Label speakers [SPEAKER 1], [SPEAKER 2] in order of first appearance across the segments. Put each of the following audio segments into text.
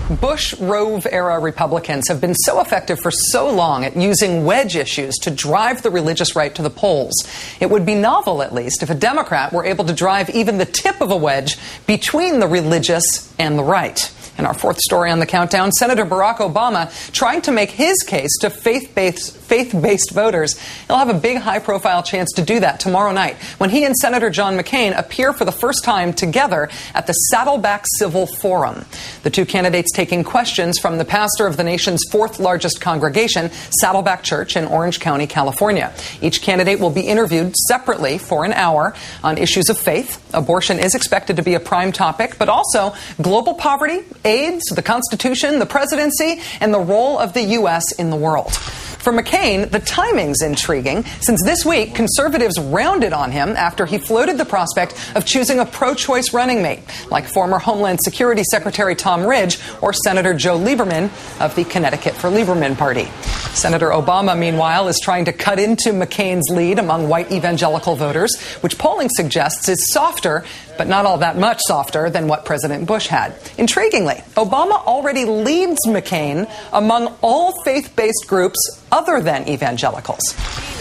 [SPEAKER 1] Bush-Rove-era Republicans have been so effective for so long at using wedge issues to drive the religious right to the polls. It would be novel, at least, if a Democrat were able to drive even the tip of a wedge between the religious and the right. In our fourth story on the countdown, Senator Barack Obama trying to make his case to faith-based voters. He'll have a big high-profile chance to do that tomorrow night when he and Senator John McCain appear for the first time together at the Saddleback Civil Forum. The two candidates taking questions from the pastor of the nation's fourth largest congregation, Saddleback Church in Orange County, California. Each candidate will be interviewed separately for an hour on issues of faith. Abortion is expected to be a prime topic, but also global poverty, AIDS, the Constitution, the presidency, and the role of the U.S. in the world. For McCain, the timing's intriguing, since this week conservatives rounded on him after he floated the prospect of choosing a pro-choice running mate, like former Homeland Security Secretary Tom Ridge or Senator Joe Lieberman of the Connecticut for Lieberman Party. Senator Obama, meanwhile, is trying to cut into McCain's lead among white evangelical voters, which polling suggests is softer, but not all that much softer than what President Bush had. Intriguingly, Obama already leads McCain among all faith-based groups other than evangelicals.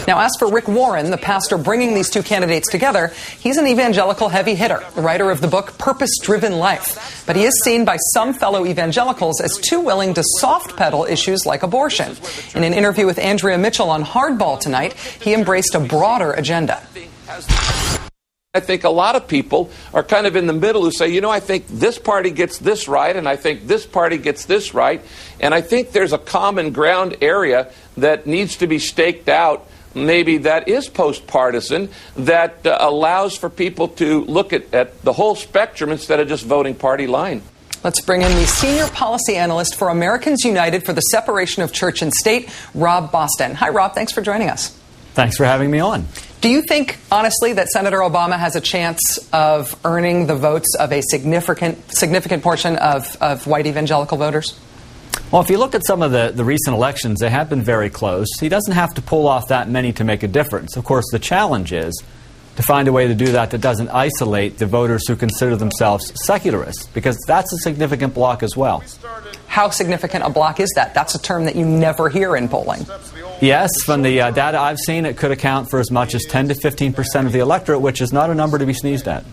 [SPEAKER 1] Now, as for Rick Warren, the pastor bringing these two candidates together, he's an evangelical heavy hitter, the writer of the book Purpose-Driven Life. But he is seen by some fellow evangelicals as too willing to soft-pedal issues like abortion. In an interview with Andrea Mitchell on Hardball tonight, he embraced a broader agenda.
[SPEAKER 2] I think a lot of people are kind of in the middle who say, you know, I think this party gets this right, and I think this party gets this right. And I think there's a common ground area that needs to be staked out, maybe that is post-partisan, that allows for people to look at the whole spectrum instead of just voting party line.
[SPEAKER 1] Let's bring in the senior policy analyst for Americans United for the Separation of Church and State, Rob Boston. Hi, Rob. Thanks for joining us.
[SPEAKER 3] Thanks for having me on.
[SPEAKER 1] Do you think, honestly, that Senator Obama has a chance of earning the votes of a significant portion of white evangelical voters?
[SPEAKER 3] Well, if you look at some of the recent elections, they have been very close. He doesn't have to pull off that many to make a difference. Of course, the challenge is to find a way to do that that doesn't isolate the voters who consider themselves secularists, because that's a significant block as well.
[SPEAKER 1] How significant a block is that? That's a term that you never hear in polling.
[SPEAKER 3] Yes, from the data I've seen, it could account for as much as 10 to 15% of the electorate, which is not a number to be sneezed at.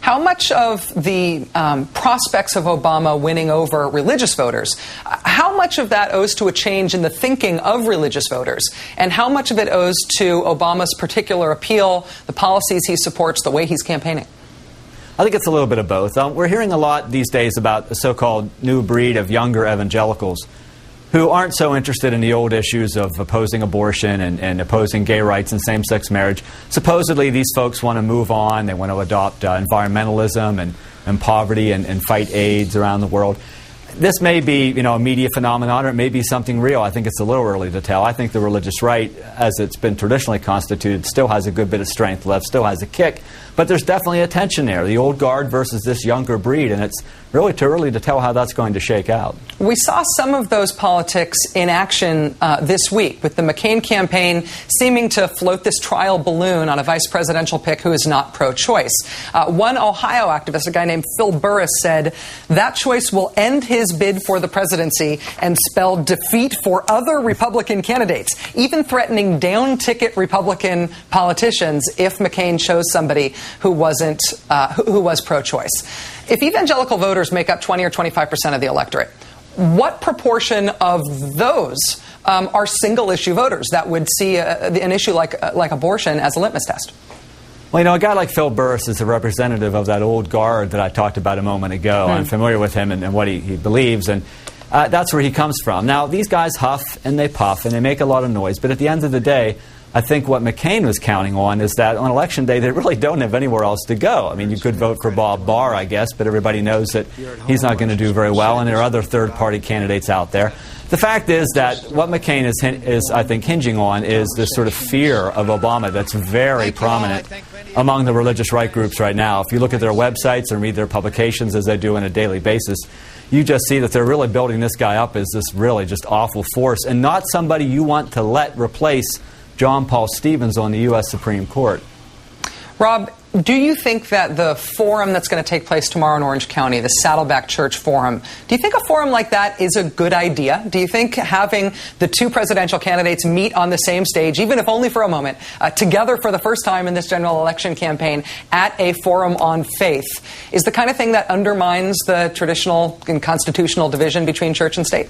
[SPEAKER 1] How much of the prospects of Obama winning over religious voters, how much of that owes to a change in the thinking of religious voters? And how much of it owes to Obama's particular appeal, the policies he supports, the way he's campaigning?
[SPEAKER 3] I think it's a little bit of both. We're hearing a lot these days about the so-called new breed of younger evangelicals who aren't so interested in the old issues of opposing abortion and opposing gay rights and same-sex marriage. Supposedly, these folks want to move on. They want to adopt environmentalism and poverty and fight AIDS around the world. This may be, a media phenomenon, or it may be something real. I think it's a little early to tell. I think the religious right, as it's been traditionally constituted, still has a good bit of strength left, still has a kick. But there's definitely a tension there, the old guard versus this younger breed, and it's really too early to tell how that's going to shake out.
[SPEAKER 1] We saw some of those politics in action this week, with the McCain campaign seeming to float this trial balloon on a vice presidential pick who is not pro-choice. One Ohio activist, a guy named Phil Burris, said that choice will end his bid for the presidency and spell defeat for other Republican candidates, even threatening down-ticket Republican politicians if McCain chose somebody who was pro-choice. If evangelical voters make up 20 or 25% of the electorate, what proportion of those are single-issue voters that would see an issue like abortion as a litmus test?
[SPEAKER 3] Well, a guy like Phil Burris is a representative of that old guard that I talked about a moment ago. I'm familiar with him and what he believes, and that's where he comes from. Now, these guys huff and they puff and they make a lot of noise, but at the end of the day, I think what McCain was counting on is that on Election Day, they really don't have anywhere else to go. I mean, you could vote for Bob Barr, I guess, but everybody knows that he's not going to do very well, and there are other third-party candidates out there. The fact is that what McCain is, I think, hinging on is this sort of fear of Obama that's very prominent among the religious right groups right now. If you look at their websites and read their publications, as they do on a daily basis, you just see that they're really building this guy up as this really just awful force, and not somebody you want to let replace John Paul Stevens on the U.S. Supreme Court.
[SPEAKER 1] Rob, Do you think that the forum that's going to take place tomorrow in Orange County, the Saddleback Church Forum, do you think a forum like that is a good idea? Do you think having the two presidential candidates meet on the same stage, even if only for a moment, together for the first time in this general election campaign at a forum on faith, is the kind of thing that undermines the traditional and constitutional division between church and state?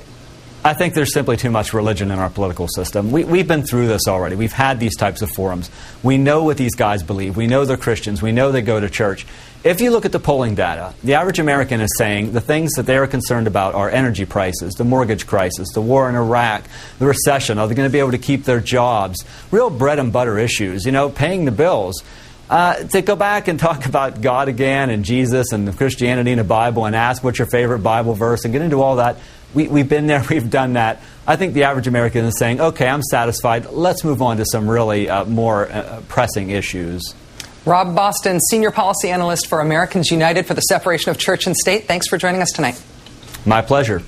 [SPEAKER 3] I think there's simply too much religion in our political system. We've been through this already. We've had these types of forums. We know what these guys believe. We know they're Christians. We know they go to church. If you look at the polling data, the average American is saying the things that they are concerned about are energy prices, the mortgage crisis, the war in Iraq, the recession. Are they going to be able to keep their jobs? Real bread and butter issues, paying the bills. To go back and talk about God again and Jesus and Christianity and the Bible and ask what's your favorite Bible verse and get into all that. We've been there, we've done that. I think the average American is saying, okay, I'm satisfied. Let's move on to some really more pressing issues.
[SPEAKER 1] Rob Boston, Senior Policy Analyst for Americans United for the Separation of Church and State. Thanks for joining us tonight.
[SPEAKER 3] My pleasure.